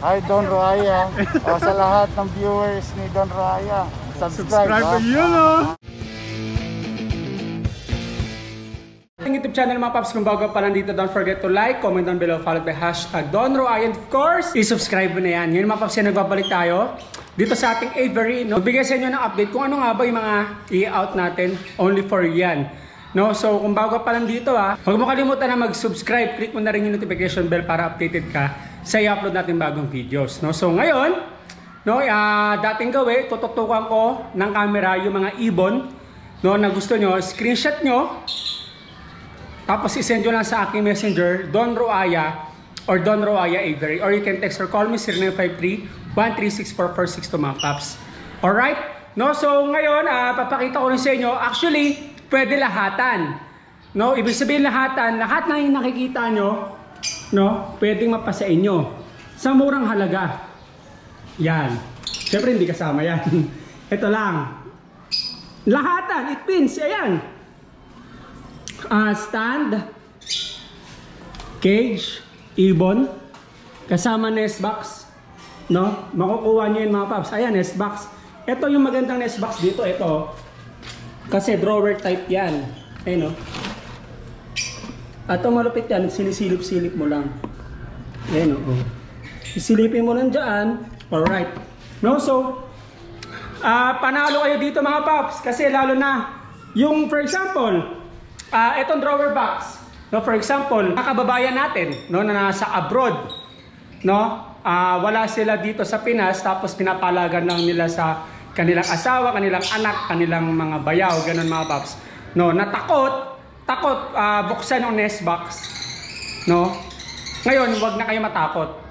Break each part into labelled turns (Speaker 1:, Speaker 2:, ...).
Speaker 1: Hi Don Roaya. O, sa lahat ng viewers ni Don Roaya, subscribe
Speaker 2: yun YouTube channel mga paps, kung bago pa lang dito, don't forget to like, comment down below, followed by hashtag Don Roaya, and of course, i-subscribe mo na yan. Ngayon mga paps, nagbabalik tayo dito sa ating Avery, no? Bigay sa inyo ng update kung ano nga ba yung mga i-out natin only for yan. No? So kung bago pa lang dito huwag mo kalimutan na mag-subscribe, click mo na rin yung notification bell para updated ka sa i-upload natin bagong videos. No? So ngayon, no, dating gawin, tututukan ko ng camera yung mga ibon, no, na gusto nyo, screenshot nyo, tapos isend nyo lang sa aking messenger, Don Roaya or Don Roaya Avery, or you can text or call me 0953-1364462 mga paps. Alright? No, so ngayon, papakita ko rin sa inyo, actually, pwede lahatan. No, ibig sabihin lahatan, lahat na yung nakikita nyo, no, pwedeng mapasa inyo sa murang halaga. Yan. Siyempre hindi kasama yan. Ito lang. Lahatan, it means, ayan. Stand, cage, ibon, kasama nest box, no? Makukuha nyo yun mga paps. Ayan, nest box. Ito yung magandang nest box dito, ito. Kasi drawer type yan. Ayun, no? At ito malupit yan, sinisilip-silip mo lang. Ayan, no? Isilipin mo lang dyan. Alright. No, so, panalo kayo dito mga paps. Kasi lalo na, yung for example, itong drawer box, no, for example, kababayan natin, no, na nasa abroad, no, wala sila dito sa Pinas, tapos pinapalagan lang nila sa kanilang asawa, kanilang anak, kanilang mga bayaw, ganun mga paps, no, natakot, buksan yung nest box, no. Ngayon, wag na kayo matakot,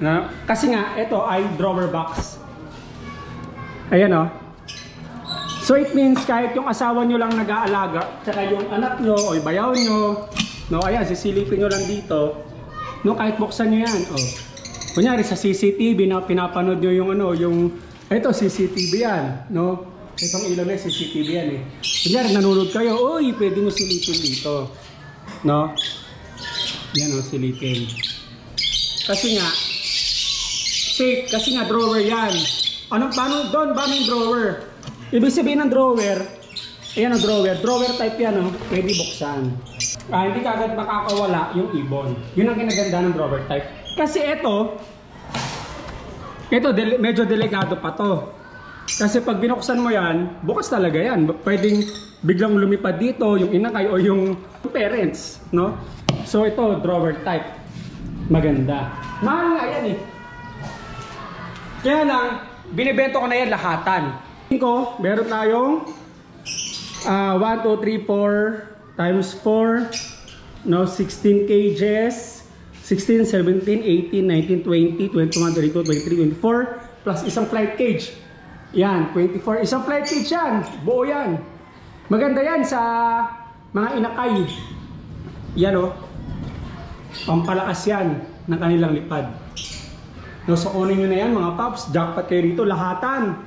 Speaker 2: no, kasi nga ito ay drawer box. Ayan, no. So it means kahit yung asawa nyo lang nag-aalaga, tsaka yung anak nyo o yung bayaw nyo, no, ayan, sisilipin nyo lang dito, no, kahit buksan nyo yan, oh. Kunyari sa CCTV na pinapanood nyo yung ano, yung, ito CCTV yan, no, itong ilaw na CCTV yan eh. Kunyari nanonood kayo, uy, pwede nyo silipin dito, no, yan o, silipin. Kasi nga, safe, kasi nga drawer yan. Anong, paano, doon ba may drawer? Ibig sabihin ng drawer, ayan ang drawer type yan, no? Pwede buksan. Hindi ka agad makakawala yung ibon. Yun ang kinaganda ng drawer type. Kasi ito medyo delikado pa to. Kasi pag binuksan mo yan, bukas talaga yan. Pwedeng biglang lumipad dito yung inakay o yung parents, no? So ito, drawer type. Maganda. Mahal nga yan eh. Kaya lang, binibento ko na yan lahatan. Meron tayong 1, 2, 3, 4 times 4, no, 16 cages, 16, 17, 18, 19, 20, 21, 22, 23, 24, plus isang flight cage. Yan, 24. Isang flight cage yan. Buo yan. Maganda yan sa mga inakay. Yan o. Pampalakas yan ng kanilang lipad. No, so kunin nyo na yan mga paps. Jackpot kayo rito. Lahatan.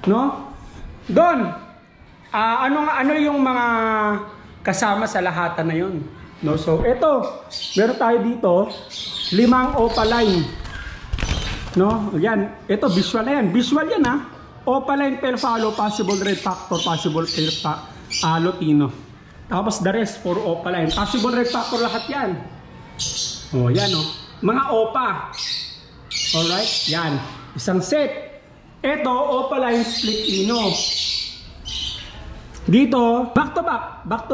Speaker 2: No? Don, ano yung mga kasama sa lahatan na yun? No? So, ito, meron tayo dito, 5 opaline. No? Yan, ito, visual na yan. Visual yan ha. Opaline, pair follow, possible red factor, possible pair lutino. Tapos the rest, 4 opaline. Possible red factor lahat yan. O, yan o. Mga opa. Alright, yan. Isang set. Ito, opaline split ino. Dito, back to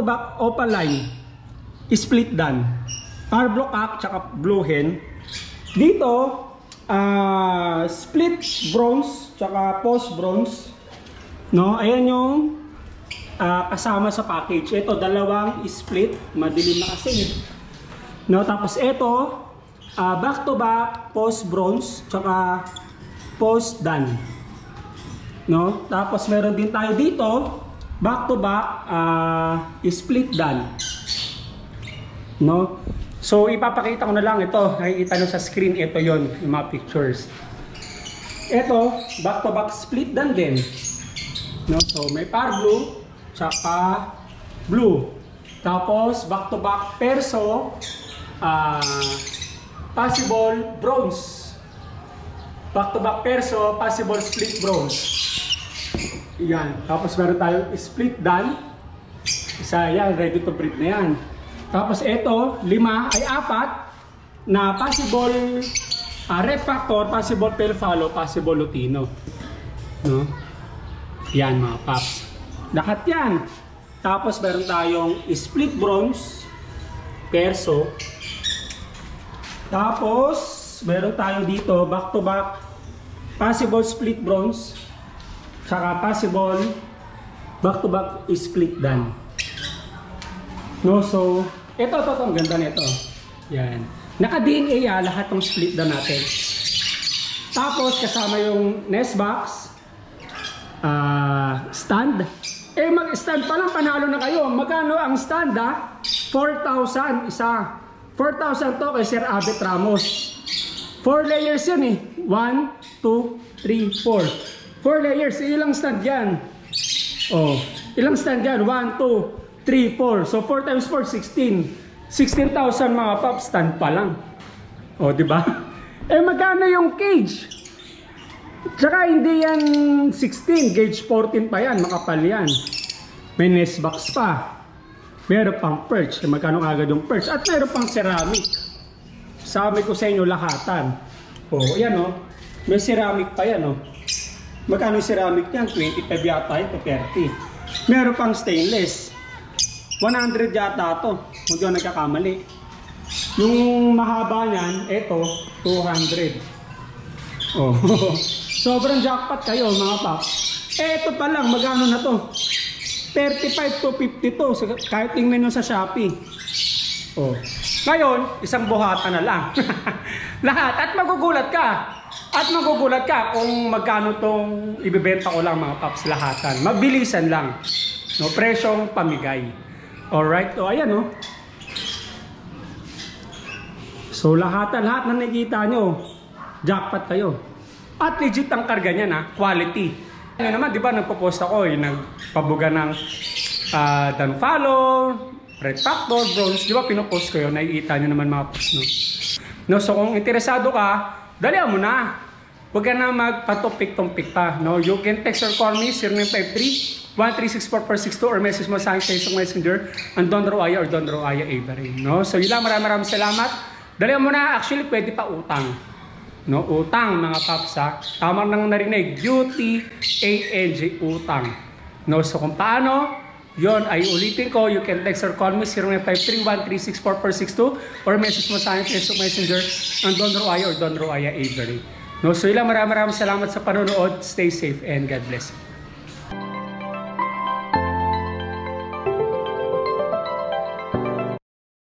Speaker 2: back opaline split dan. Parblo cock tsaka blue hen. Dito, split bronze tsaka post bronze. No, ayan yung kasama sa package. Ito, dalawang split, madilim na kasi. No, tapos ito, back to back post bronze tsaka post dan. No? Tapos meron din tayo dito back to back split dan. No? So ipapakita ko na lang ito. Nakikita nyo sa screen, ito yon yung mga pictures. Ito back to back split dan din. No? So may par blue tsaka blue. Tapos back to back perso, possible bronze. back-to-back perso, possible split bronze. Yan. Tapos meron tayong split dan. Isa yan, ready to breed na yan. Tapos ito, 5 ay 4 na possible red factor, possible pale follow, possible lutino. No? Yan mga paps. Lahat yan. Tapos meron tayong split bronze, perso. Tapos meron tayo dito back to back possible split bronze, saka possible back to back split dan. No, so ito ang ganda nito. Yan. Naka-DNA lahat ng split dan natin. Tapos kasama yung nest box, stand. Mag-stand pa lang, panalo na kayo. Magkano ang stand 4,000 isa. 4,000 to kay Sir Abet Ramos. 4 layers yan 1, 2, 3, 4. 4 layers. Ilang stand yan? Oh, ilang stand yan? 1, 2, 3, 4. So 4 times 4, 16. 16,000 mga pop, stand pa lang. Oh, di ba? Magkano yung cage? Tsaka hindi yan 16, gauge 14 pa yan, makapal yan. May nest box pa. Meron pang perch, magkano agad yung perch. At meron pang ceramic. Sabi ko sa inyo lahatan. Yan may ceramic pa yan Magkano yung ceramic yan? 25 yata ito, 30. Meron pang stainless. 100 yata to, hindi ako nagkakamali. Yung mahaba niyan, ito, 200. Sobrang jackpot kayo mga pop. Ito pa lang, magkano na to? 35 to 52, kahit tingnan nyo sa Shopee. Ngayon, isang buhatan na lang. Lahat, at magugulat ka kung magkano tong ibibenta ko lang mga pops, lahatan. Mabilisan lang. Presyong pamigay. Alright, ayan So lahat na nakikita nyo, jackpot kayo. At legit ang karga niya quality. Ngayon naman, di ba, nagpo-post ako, nagpabuga ng dan follow, red factor, bronze, di ba, pinopost ko yun, nakikita nyo naman mga post, so kung interesado ka, dalihan mo na. Huwag ka na magpatumpik-tumpik pa, You can text or call me, 0953-1364462 or message mo sa akin sa Facebook Messenger, ang Don Roaya or Don Roaya Avery, So yun lang, maraming salamat. Dalihan mo na, actually, pwede pa utang. Utang mga paps Tama nang narinig, UTANG, utang. So kung paano, yon ay ulitin ko, you can text or call me 0953-1364462 or message mo sa akin Facebook Messenger ang Don Roaya or Don Roaya Avery. So ilang maraming salamat sa panonood. Stay safe and God bless.